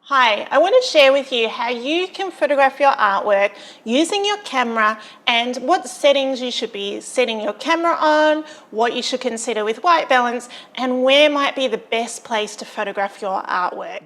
Hi, I want to share with you how you can photograph your artwork using your camera and what settings you should be setting your camera on, what you should consider with white balance, and where might be the best place to photograph your artwork.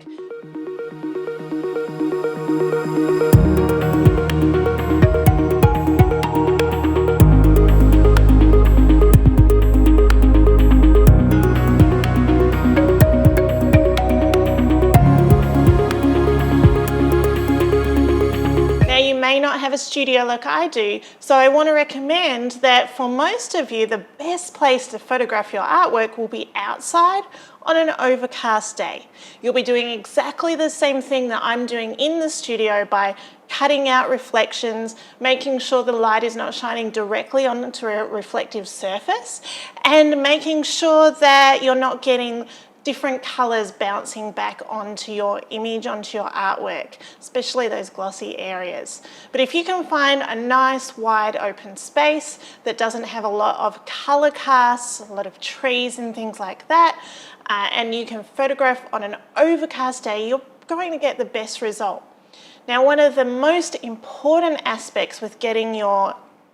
Now, you may not have a studio like I do, so I want to recommend that for most of you, the best place to photograph your artwork will be outside on an overcast day. You'll be doing exactly the same thing that I'm doing in the studio by cutting out reflections, making sure the light is not shining directly onto a reflective surface, and making sure that you're not getting different colours bouncing back onto your image, onto your artwork, especially those glossy areas. But if you can find a nice wide open space that doesn't have a lot of colour casts, a lot of trees and things like that, and you can photograph on an overcast day, you're going to get the best result. Now, one of the most important aspects with getting your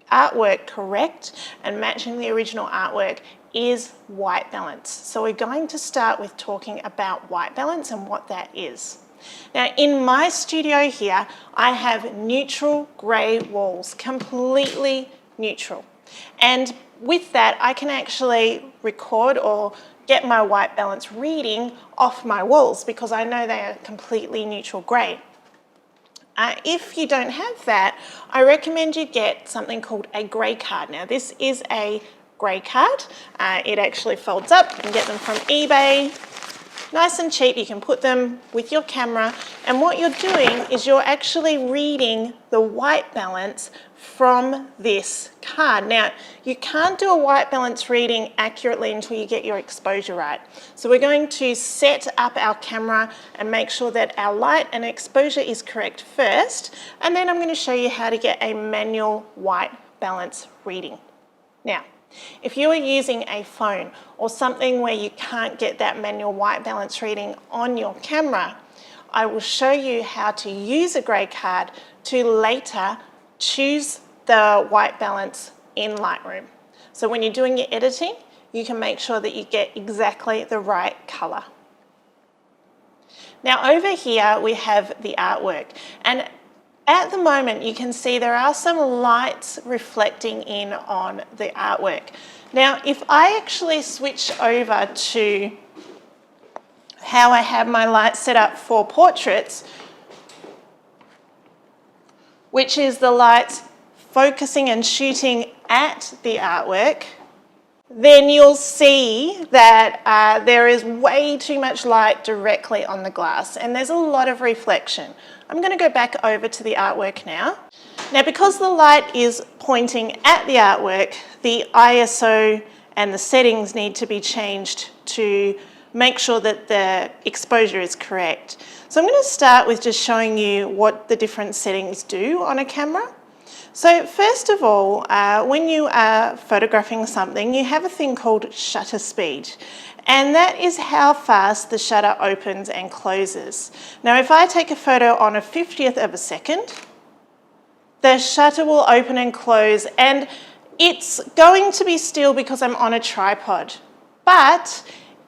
artwork correct and matching the original artwork is white balance. So we're going to start with talking about white balance and what that is. Now, in my studio here, I have neutral grey walls, completely neutral. And with that, I can actually record or get my white balance reading off my walls because I know they are completely neutral grey. If you don't have that, I recommend you get something called a grey card. Now, this is a grey card. It actually folds up. You can get them from eBay. Nice and cheap. You can put them with your camera. And what you're doing is you're actually reading the white balance from this card. Now, you can't do a white balance reading accurately until you get your exposure right. So we're going to set up our camera and make sure that our light and exposure is correct first. And then I'm going to show you how to get a manual white balance reading. Now, if you are using a phone or something where you can't get that manual white balance reading on your camera, I will show you how to use a grey card to later choose the white balance in Lightroom. So when you're doing your editing, you can make sure that you get exactly the right colour. Now over here we have the artwork, and at the moment you can see there are some lights reflecting in on the artwork. Now if I actually switch over to how I have my light set up for portraits, which is the lights focusing and shooting at the artwork, then you'll see that there is way too much light directly on the glass and there's a lot of reflection. I'm going to go back over to the artwork now. Now, because the light is pointing at the artwork, the ISO and the settings need to be changed to make sure that the exposure is correct. So I'm going to start with just showing you what the different settings do on a camera. So first of all, when you are photographing something, you have a thing called shutter speed. And that is how fast the shutter opens and closes. Now, if I take a photo on a 50th of a second, the shutter will open and close, and it's going to be still because I'm on a tripod. But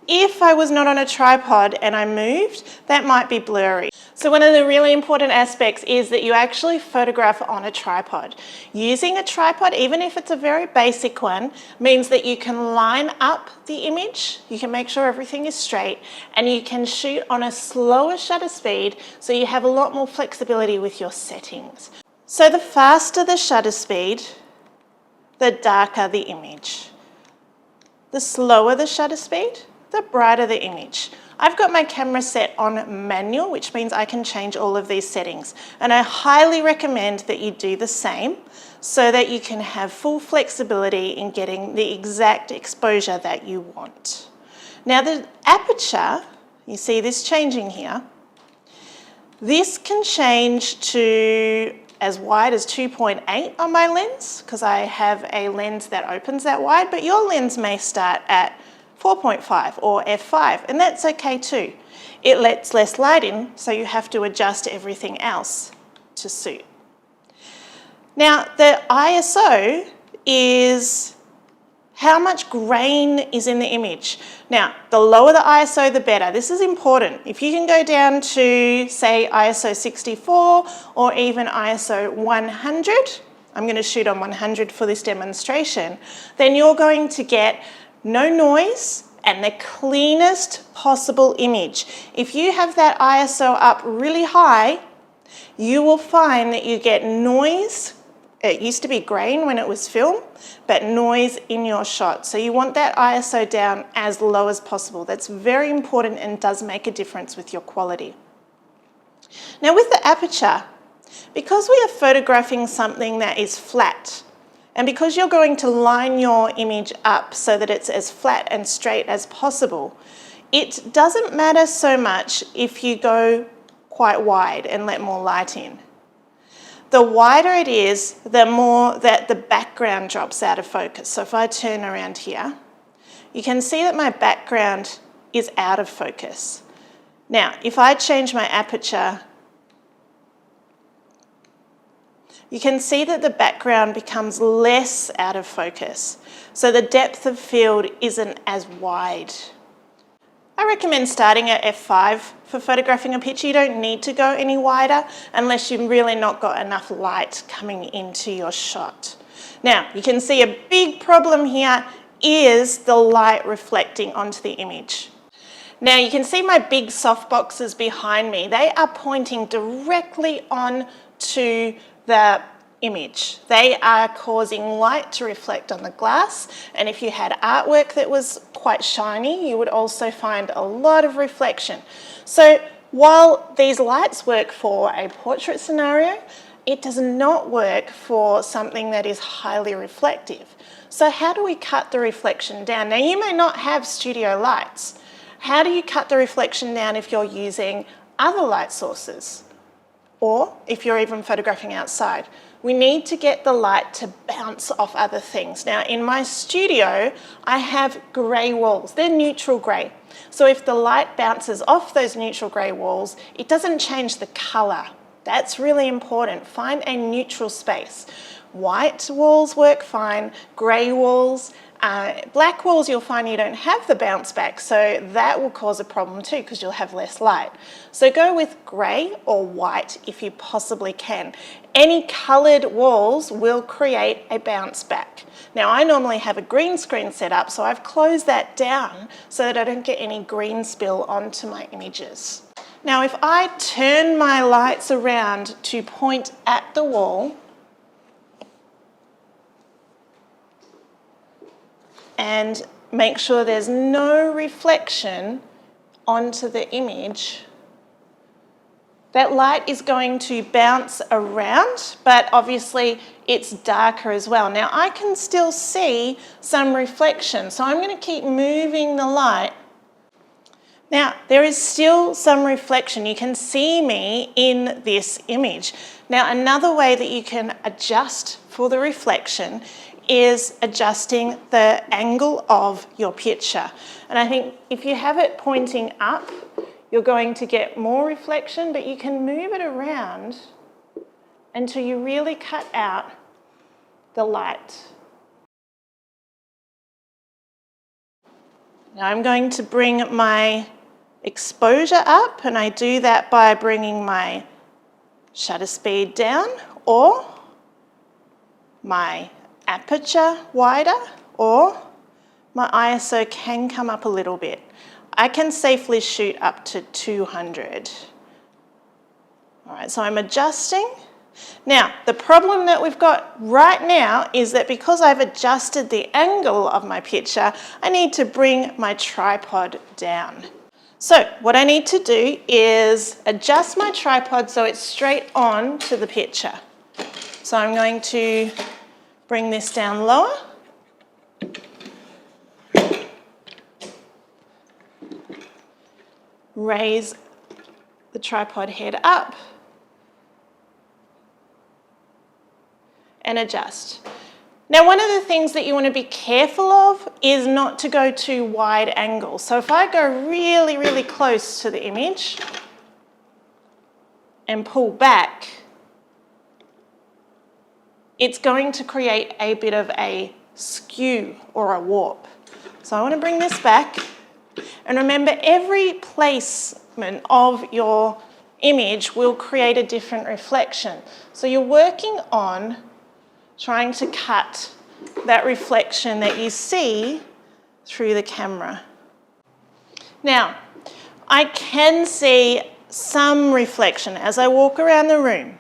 if I was not on a tripod and I moved, that might be blurry. So one of the really important aspects is that you actually photograph on a tripod. Using a tripod, even if it's a very basic one, means that you can line up the image, you can make sure everything is straight, and you can shoot on a slower shutter speed, so you have a lot more flexibility with your settings. So the faster the shutter speed, the darker the image. The slower the shutter speed, the brighter the image. I've got my camera set on manual, which means I can change all of these settings. And I highly recommend that you do the same so that you can have full flexibility in getting the exact exposure that you want. Now the aperture, you see this changing here. This can change to as wide as 2.8 on my lens because I have a lens that opens that wide, but your lens may start at 4.5 or f5, and that's okay too. It lets less light in, so you have to adjust everything else to suit. Now, the ISO is how much grain is in the image. Now, the lower the ISO, the better. This is important. If you can go down to, say, ISO 64 or even ISO 100, I'm going to shoot on 100 for this demonstration, then you're going to get no noise and the cleanest possible image. If you have that ISO up really high, you will find that you get noise. It used to be grain when it was film, but noise in your shot. So you want that ISO down as low as possible. That's very important and does make a difference with your quality. Now with the aperture, because we are photographing something that is flat, and because you're going to line your image up so that it's as flat and straight as possible, it doesn't matter so much if you go quite wide and let more light in. The wider it is, the more that the background drops out of focus. So if I turn around here, you can see that my background is out of focus. Now, if I change my aperture, you can see that the background becomes less out of focus. So the depth of field isn't as wide. I recommend starting at f5 for photographing a picture. You don't need to go any wider unless you've really not got enough light coming into your shot. Now, you can see a big problem here is the light reflecting onto the image. Now, you can see my big soft boxes behind me. They are pointing directly on to the image. They are causing light to reflect on the glass, and if you had artwork that was quite shiny, you would also find a lot of reflection. So while these lights work for a portrait scenario, it does not work for something that is highly reflective. So how do we cut the reflection down? Now, you may not have studio lights. How do you cut the reflection down if you're using other light sources? Or if you're even photographing outside? We need to get the light to bounce off other things. Now, in my studio, I have grey walls. They're neutral grey. So if the light bounces off those neutral grey walls, it doesn't change the colour. That's really important. Find a neutral space. White walls work fine, grey walls, black walls you'll find you don't have the bounce back, so that will cause a problem too because you'll have less light. So go with grey or white if you possibly can. Any coloured walls will create a bounce back. Now, I normally have a green screen set up, so I've closed that down so that I don't get any green spill onto my images. Now, if I turn my lights around to point at the wall, and make sure there's no reflection onto the image, that light is going to bounce around, but obviously it's darker as well. Now, I can still see some reflection, so I'm going to keep moving the light. Now, there is still some reflection. You can see me in this image. Now, another way that you can adjust for the reflection is adjusting the angle of your picture. And I think if you have it pointing up, you're going to get more reflection, but you can move it around until you really cut out the light. Now I'm going to bring my exposure up, and I do that by bringing my shutter speed down or my aperture wider, or my ISO can come up a little bit. I can safely shoot up to 200. All right, so I'm adjusting. Now, the problem that we've got right now is that because I've adjusted the angle of my picture, I need to bring my tripod down. So what I need to do is adjust my tripod so it's straight on to the picture. So I'm going to bring this down lower. Raise the tripod head up and adjust. Now, one of the things that you want to be careful of is not to go too wide angle. So if I go really, really close to the image and pull back, it's going to create a bit of a skew or a warp. So I want to bring this back, and remember, every placement of your image will create a different reflection. So you're working on trying to cut that reflection that you see through the camera. Now, I can see some reflection as I walk around the room,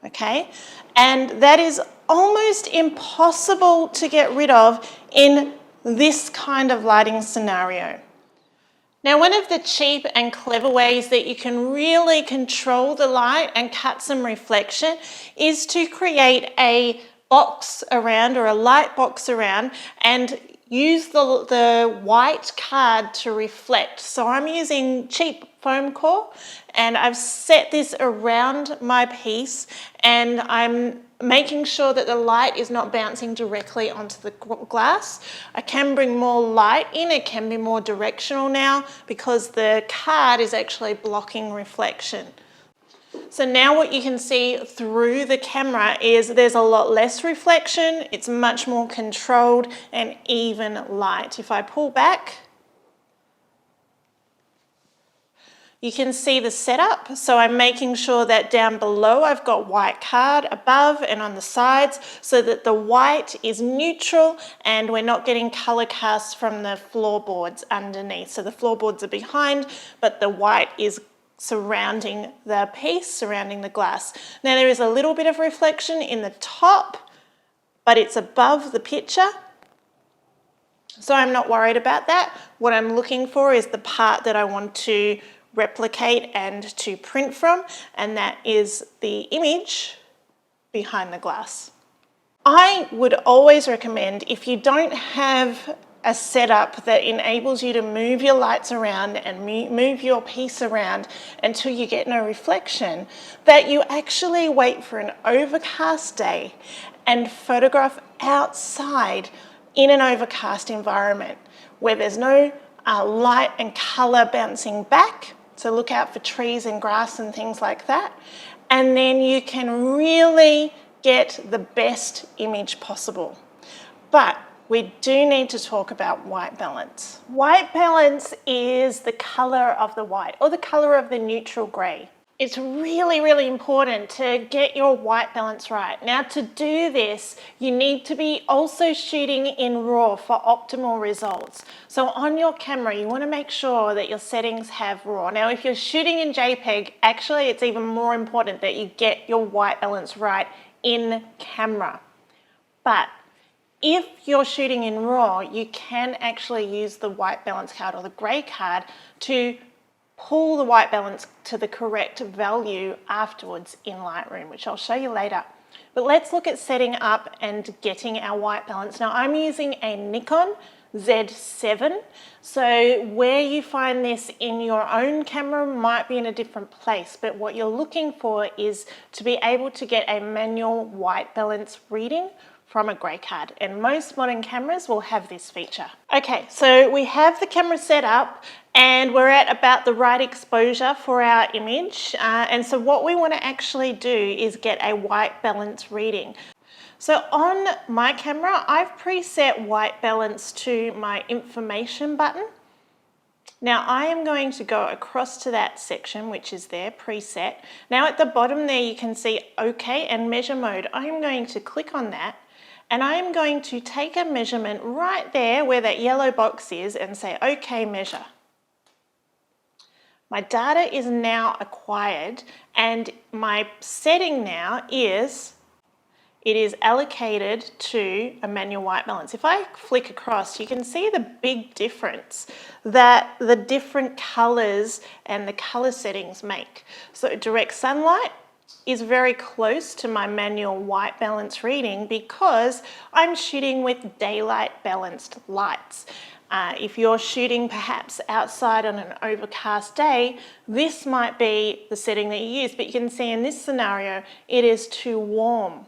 okay? And that is almost impossible to get rid of in this kind of lighting scenario. Now, one of the cheap and clever ways that you can really control the light and cut some reflection is to create a box around, or a light box around, and use the white card to reflect. So I'm using cheap foam core, and I've set this around my piece, and I'm making sure that the light is not bouncing directly onto the glass. I can bring more light in, it can be more directional now because the card is actually blocking reflection. So now what you can see through the camera is there's a lot less reflection, it's much more controlled and even light. If I pull back, you can see the setup. So I'm making sure that down below I've got white card above and on the sides so that the white is neutral and we're not getting color casts from the floorboards underneath. So the floorboards are behind, but the white is surrounding the piece, surrounding the glass. Now there is a little bit of reflection in the top, but it's above the picture. So I'm not worried about that. What I'm looking for is the part that I want to replicate and to print from, and that is the image behind the glass. I would always recommend, if you don't have a setup that enables you to move your lights around and move your piece around until you get no reflection, that you actually wait for an overcast day and photograph outside in an overcast environment where there's no light and colour bouncing back. So look out for trees and grass and things like that. And then you can really get the best image possible. But we do need to talk about white balance. White balance is the colour of the white, or the colour of the neutral grey. It's really, really important to get your white balance right. Now, to do this, you need to be also shooting in RAW for optimal results. So on your camera, you want to make sure that your settings have RAW. Now, if you're shooting in JPEG, actually, it's even more important that you get your white balance right in camera. But if you're shooting in RAW, you can actually use the white balance card or the grey card to pull the white balance to the correct value afterwards in Lightroom, which I'll show you later. But let's look at setting up and getting our white balance. Now I'm using a Nikon Z7, so where you find this in your own camera might be in a different place, but what you're looking for is to be able to get a manual white balance reading from a grey card, and most modern cameras will have this feature. Okay, so we have the camera set up and we're at about the right exposure for our image, and so what we want to actually do is get a white balance reading. So on my camera, I've preset white balance to my information button. Now I am going to go across to that section, which is there, preset. Now at the bottom there you can see OK and measure mode. I am going to click on that, and I am going to take a measurement right there where that yellow box is and say OK, measure. My data is now acquired, and my setting now is it is allocated to a manual white balance. If I flick across, you can see the big difference that the different colors and the color settings make. So direct sunlight is very close to my manual white balance reading because I'm shooting with daylight balanced lights. If you're shooting perhaps outside on an overcast day, this might be the setting that you use, but you can see in this scenario, it is too warm.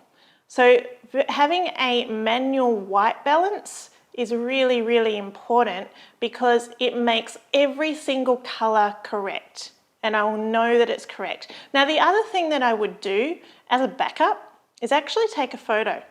So having a manual white balance is really, really important because it makes every single color correct, and I will know that it's correct. Now, the other thing that I would do as a backup is actually take a photo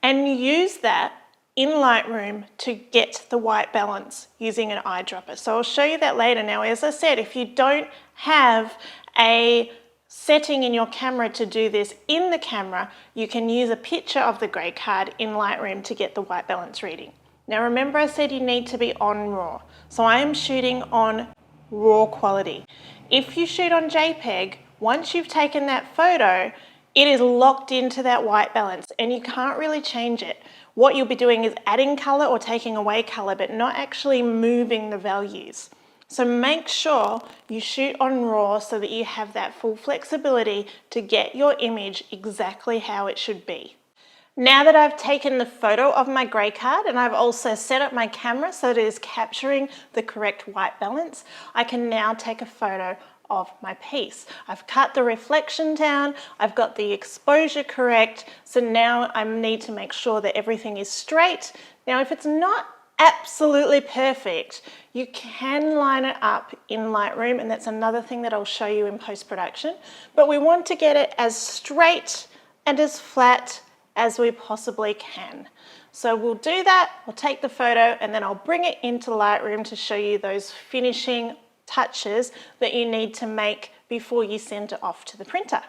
and use that in Lightroom to get the white balance using an eyedropper. So I'll show you that later. Now, as I said, if you don't have a setting in your camera to do this in the camera, you can use a picture of the grey card in Lightroom to get the white balance reading. Now remember, I said you need to be on RAW. So I am shooting on RAW quality. If you shoot on JPEG, once you've taken that photo, it is locked into that white balance and you can't really change it. What you'll be doing is adding color or taking away color, but not actually moving the values. So make sure you shoot on RAW so that you have that full flexibility to get your image exactly how it should be. Now that I've taken the photo of my grey card and I've also set up my camera so that it is capturing the correct white balance, I can now take a photo of my piece. I've cut the reflection down, I've got the exposure correct, so now I need to make sure that everything is straight. Now, if it's not absolutely perfect, you can line it up in Lightroom, and that's another thing that I'll show you in post-production, but we want to get it as straight and as flat as we possibly can. So we'll do that, we'll take the photo, and then I'll bring it into Lightroom to show you those finishing touches that you need to make before you send it off to the printer.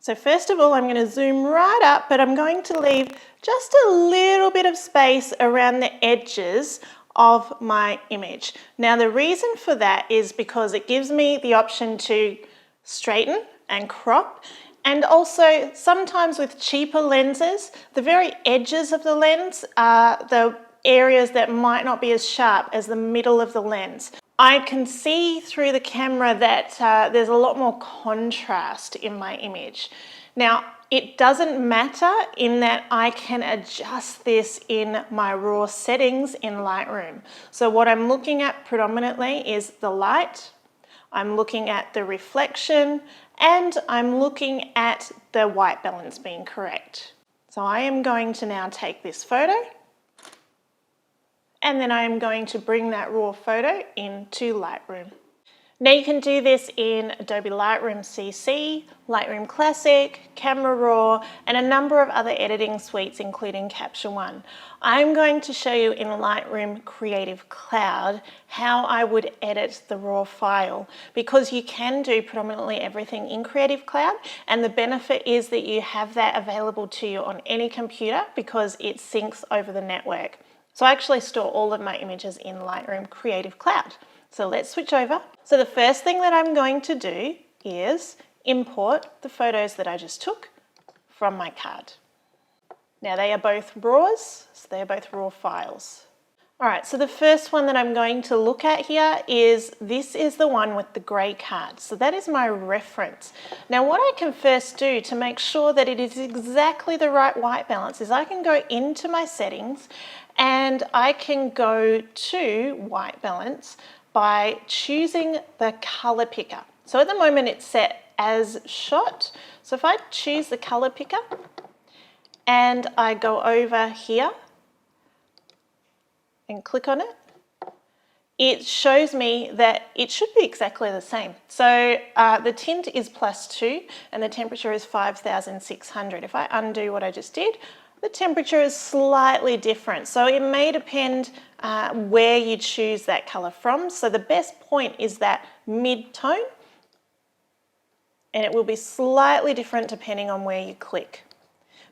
So first of all, I'm going to zoom right up, but I'm going to leave just a little bit of space around the edges of my image. Now, the reason for that is because it gives me the option to straighten and crop, and also sometimes with cheaper lenses, the very edges of the lens are the areas that might not be as sharp as the middle of the lens. I can see through the camera that there's a lot more contrast in my image. Now, it doesn't matter in that I can adjust this in my RAW settings in Lightroom. So what I'm looking at predominantly is the light, I'm looking at the reflection, and I'm looking at the white balance being correct. So I am going to now take this photo, and then I am going to bring that raw photo into Lightroom. Now you can do this in Adobe Lightroom CC, Lightroom Classic, Camera Raw, and a number of other editing suites, including Capture One. I'm going to show you in Lightroom Creative Cloud how I would edit the raw file, because you can do predominantly everything in Creative Cloud, and the benefit is that you have that available to you on any computer because it syncs over the network. So I actually store all of my images in Lightroom Creative Cloud. So let's switch over. So the first thing that I'm going to do is import the photos that I just took from my card. Now they are both RAWs, so they are both RAW files. All right, so the first one that I'm going to look at here is, this is the one with the grey card. So that is my reference. Now what I can first do to make sure that it is exactly the right white balance is I can go into my settings and I can go to white balance by choosing the color picker. So at the moment it's set as shot. So if I choose the color picker and I go over here and click on it, it shows me that it should be exactly the same. So the tint is +2 and the temperature is 5,600. If I undo what I just did, the temperature is slightly different. So it may depend where you choose that color from. So the best point is that mid-tone, and it will be slightly different depending on where you click.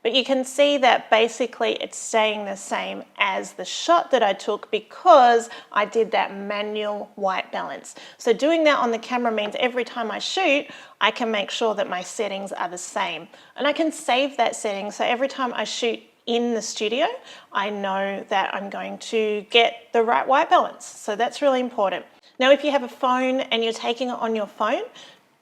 But you can see that basically it's staying the same as the shot that I took because I did that manual white balance. So doing that on the camera means every time I shoot, I can make sure that my settings are the same. And I can save that setting, so every time I shoot in the studio, I know that I'm going to get the right white balance. So that's really important. Now, if you have a phone and you're taking it on your phone,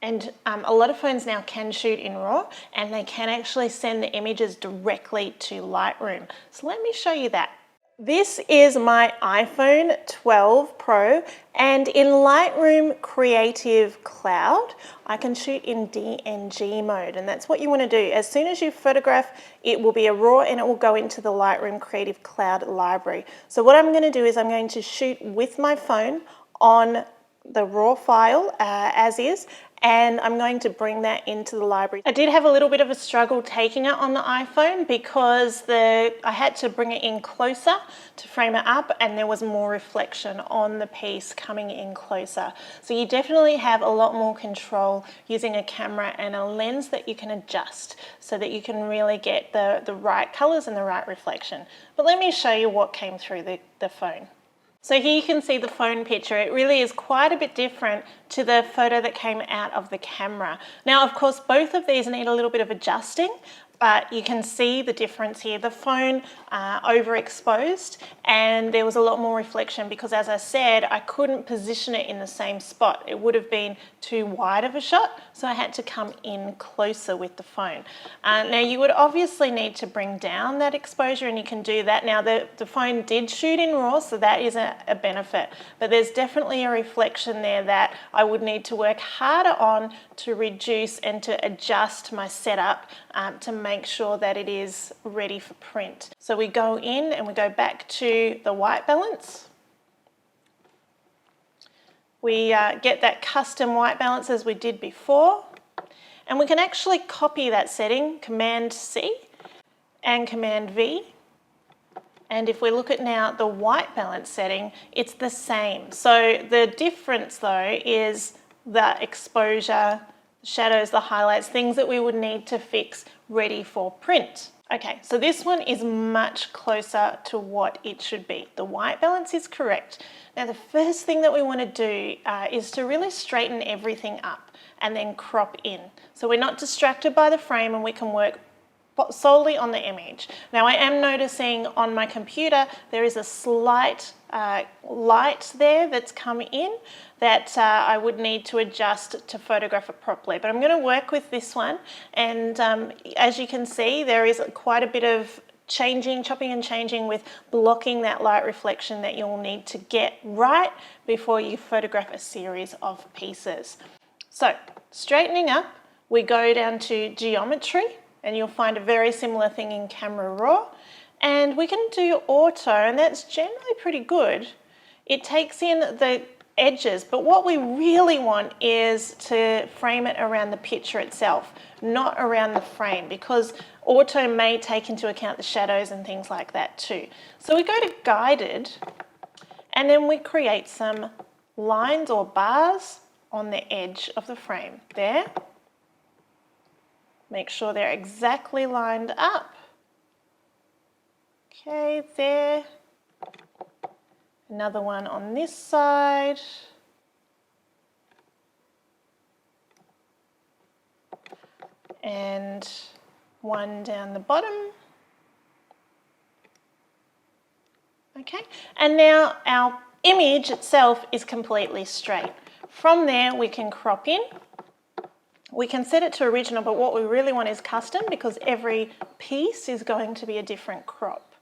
and a lot of phones now can shoot in RAW, and they can actually send the images directly to Lightroom. So let me show you that. This is my iPhone 12 Pro, and in Lightroom Creative Cloud, I can shoot in DNG mode, and that's what you want to do. As soon as you photograph, it will be a RAW and it will go into the Lightroom Creative Cloud library. So what I'm going to do is I'm going to shoot with my phone on the RAW file as is, and I'm going to bring that into the library. I did have a little bit of a struggle taking it on the iPhone because I had to bring it in closer to frame it up, and there was more reflection on the piece coming in closer. So you definitely have a lot more control using a camera and a lens that you can adjust so that you can really get the right colors and the right reflection. But let me show you what came through the phone. So here you can see the phone picture. It really is quite a bit different to the photo that came out of the camera. Now, of course, both of these need a little bit of adjusting, but you can see the difference here. The phone overexposed, and there was a lot more reflection because, as I said, I couldn't position it in the same spot. It would have been too wide of a shot, so I had to come in closer with the phone. Now, you would obviously need to bring down that exposure, and you can do that. Now, the phone did shoot in RAW, so that is a benefit, but there's definitely a reflection there that I would need to work harder on to reduce and to adjust my setup to make sure that it is ready for print. So we go in and we go back to the white balance. We get that custom white balance as we did before, and we can actually copy that setting, Command C and Command V. And if we look at now the white balance setting, it's the same. So the difference though is the exposure, the shadows, the highlights, things that we would need to fix ready for print. Okay, so this one is much closer to what it should be. The white balance is correct. Now the first thing that we want to do is to really straighten everything up and then crop in. So we're not distracted by the frame and we can work solely on the image. Now I am noticing on my computer there is a slight light there that's come in that I would need to adjust to photograph it properly, but I'm going to work with this one, and as you can see there is quite a bit of chopping and changing with blocking that light reflection that you'll need to get right before you photograph a series of pieces. So straightening up, we go down to geometry, and you'll find a very similar thing in Camera Raw. And we can do auto, and that's generally pretty good. It takes in the edges, but what we really want is to frame it around the picture itself, not around the frame, because auto may take into account the shadows and things like that too. So we go to guided, and then we create some lines or bars on the edge of the frame there. Make sure they're exactly lined up. Okay, there. Another one on this side. And one down the bottom. Okay, and now our image itself is completely straight. From there we can crop in. We can set it to original, but what we really want is custom because every piece is going to be a different crop.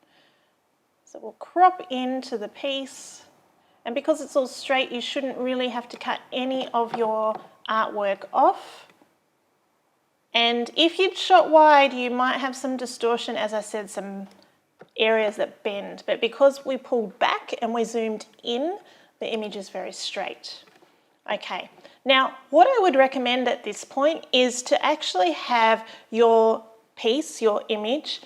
So we'll crop into the piece, and because it's all straight, you shouldn't really have to cut any of your artwork off. And if you'd shot wide, you might have some distortion, as I said, some areas that bend, but because we pulled back and we zoomed in, the image is very straight. Okay, now what I would recommend at this point is to actually have your piece, your image,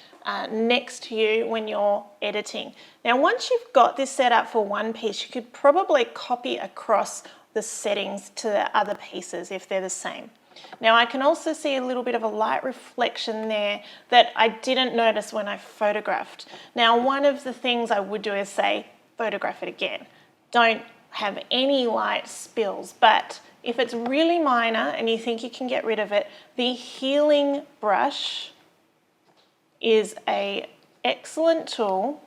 next to you when you're editing. Now once you've got this set up for one piece, you could probably copy across the settings to the other pieces if they're the same. Now I can also see a little bit of a light reflection there that I didn't notice when I photographed. Now one of the things I would do is say, photograph it again. Don't have any light spills, but if it's really minor and you think you can get rid of it, the healing brush is an excellent tool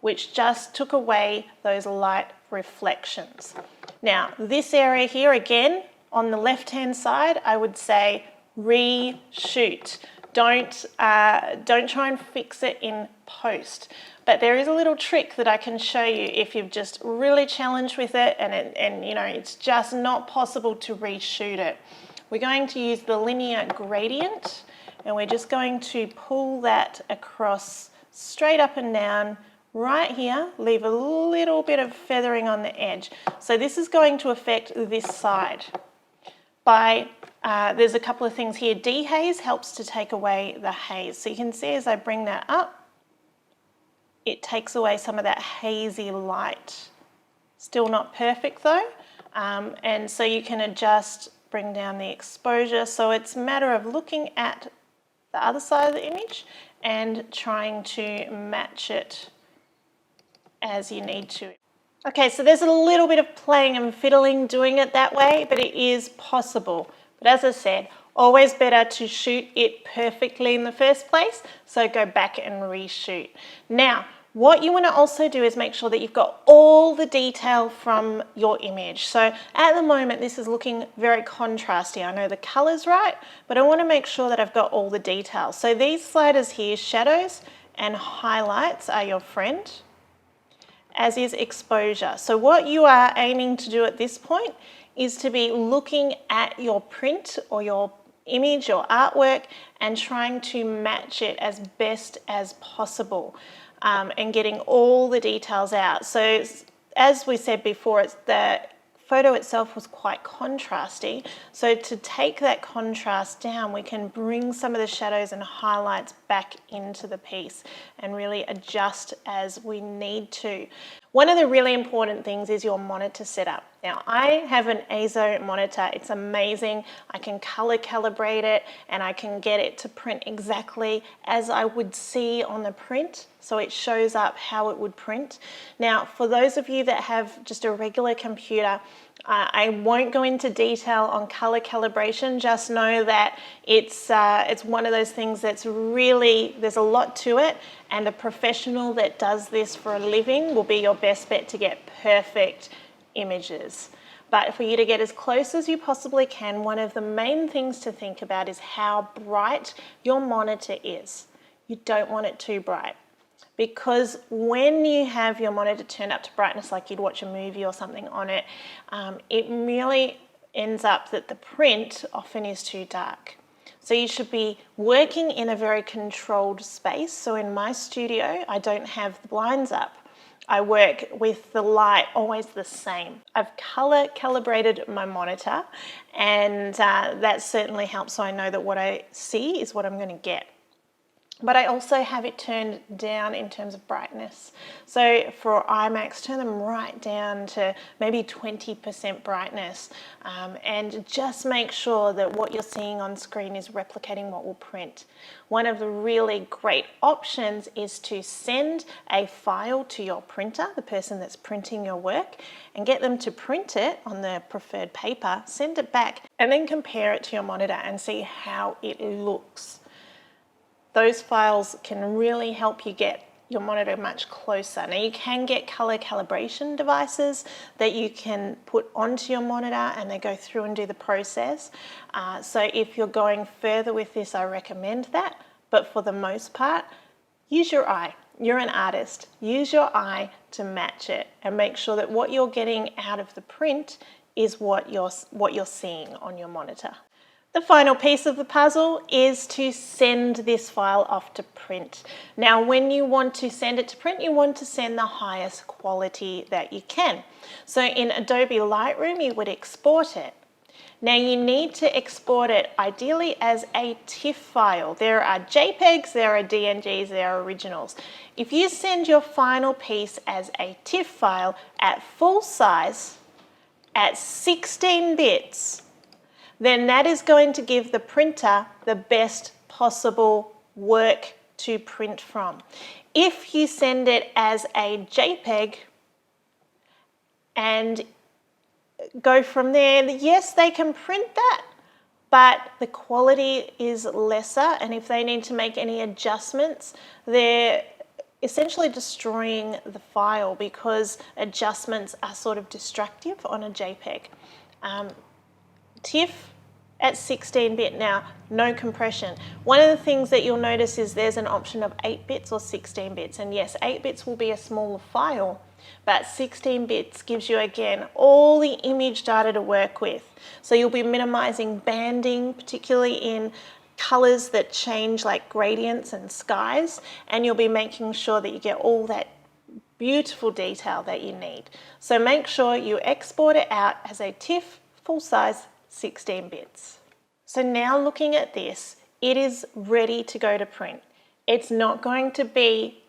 which just took away those light reflections. Now this area here again, on the left-hand side, I would say reshoot. Don't try and fix it in post. But there is a little trick that I can show you if you've just really challenged with it and you know, it's just not possible to reshoot it. We're going to use the linear gradient, and we're just going to pull that across straight up and down right here, leave a little bit of feathering on the edge. So this is going to affect this side. There's a couple of things here. Dehaze helps to take away the haze. So you can see as I bring that up, it takes away some of that hazy light. Still not perfect though. And so you can adjust, bring down the exposure. So it's a matter of looking at the other side of the image and trying to match it as you need to. Okay, so there's a little bit of playing and fiddling doing it that way, but it is possible. But as I said, always better to shoot it perfectly in the first place, so go back and reshoot. Now, what you want to also do is make sure that you've got all the detail from your image. So at the moment, this is looking very contrasty. I know the color's right, but I want to make sure that I've got all the details. So these sliders here, shadows and highlights, are your friend, as is exposure. So what you are aiming to do at this point is to be looking at your print or your image or artwork and trying to match it as best as possible. And getting all the details out. So as we said before, the photo itself was quite contrasty. So to take that contrast down, we can bring some of the shadows and highlights back into the piece and really adjust as we need to. One of the really important things is your monitor setup. Now, I have an ASO monitor. It's amazing. I can color calibrate it and I can get it to print exactly as I would see on the print. So it shows up how it would print. Now, for those of you that have just a regular computer, I won't go into detail on color calibration. Just know that it's one of those things that's really, there's a lot to it, and a professional that does this for a living will be your best bet to get perfect images. But for you to get as close as you possibly can, one of the main things to think about is how bright your monitor is. You don't want it too bright, because when you have your monitor turned up to brightness like you'd watch a movie or something on it, it really ends up that the print often is too dark. So you should be working in a very controlled space. So in my studio, I don't have the blinds up. I work with the light always the same. I've color calibrated my monitor, and that certainly helps, so I know that what I see is what I'm going to get. But I also have it turned down in terms of brightness. So for IMAX, turn them right down to maybe 20% brightness, and just make sure that what you're seeing on screen is replicating what will print. One of the really great options is to send a file to your printer, the person that's printing your work, and get them to print it on the preferred paper, send it back, and then compare it to your monitor and see how it looks. Those files can really help you get your monitor much closer. Now you can get color calibration devices that you can put onto your monitor and they go through and do the process. So if you're going further with this, I recommend that. But for the most part, use your eye. You're an artist. Use your eye to match it and make sure that what you're getting out of the print is what you're seeing on your monitor. The final piece of the puzzle is to send this file off to print. Now, when you want to send it to print, you want to send the highest quality that you can. So in Adobe Lightroom, you would export it. Now you need to export it ideally as a TIFF file. There are JPEGs, there are DNGs, there are originals. If you send your final piece as a TIFF file at full size, at 16 bits, then that is going to give the printer the best possible work to print from. If you send it as a JPEG and go from there, yes, they can print that, but the quality is lesser, and if they need to make any adjustments, they're essentially destroying the file because adjustments are sort of destructive on a JPEG. TIFF at 16-bit now, no compression. One of the things that you'll notice is there's an option of 8 bits or 16 bits. And yes, 8 bits will be a smaller file, but 16 bits gives you, again, all the image data to work with. So you'll be minimizing banding, particularly in colors that change like gradients and skies, and you'll be making sure that you get all that beautiful detail that you need. So make sure you export it out as a TIFF full size 16 bits. So now looking at this, it is ready to go to print. It's not going to be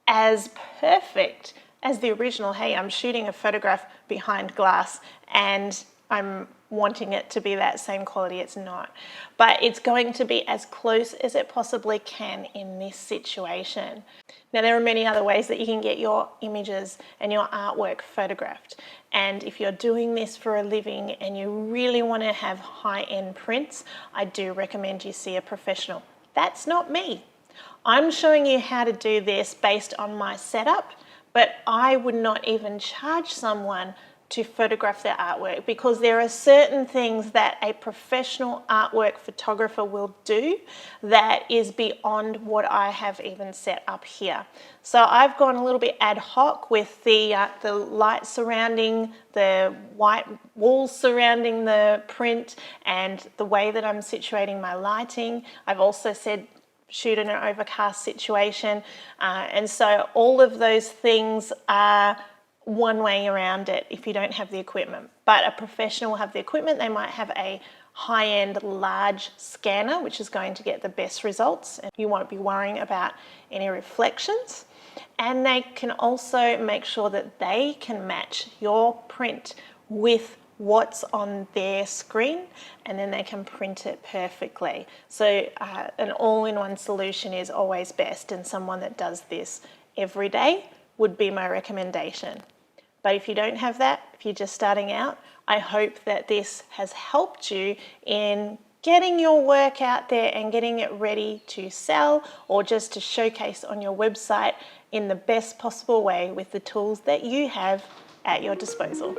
as perfect as the original. Hey, I'm shooting a photograph behind glass and I'm wanting it to be that same quality. It's not. But it's going to be as close as it possibly can in this situation. Now, there are many other ways that you can get your images and your artwork photographed. And if you're doing this for a living and you really want to have high-end prints, I do recommend you see a professional. That's not me. I'm showing you how to do this based on my setup, but I would not even charge someone to photograph their artwork, because there are certain things that a professional artwork photographer will do that is beyond what I have even set up here. So I've gone a little bit ad hoc with the light surrounding, the white walls surrounding the print, and the way that I'm situating my lighting. I've also said shoot in an overcast situation, and so all of those things are one way around it if you don't have the equipment. But a professional will have the equipment. They might have a high-end large scanner, which is going to get the best results, and you won't be worrying about any reflections. And they can also make sure that they can match your print with what's on their screen, and then they can print it perfectly. So an all-in-one solution is always best, and someone that does this every day would be my recommendation. But if you don't have that, if you're just starting out, I hope that this has helped you in getting your work out there and getting it ready to sell or just to showcase on your website in the best possible way with the tools that you have at your disposal.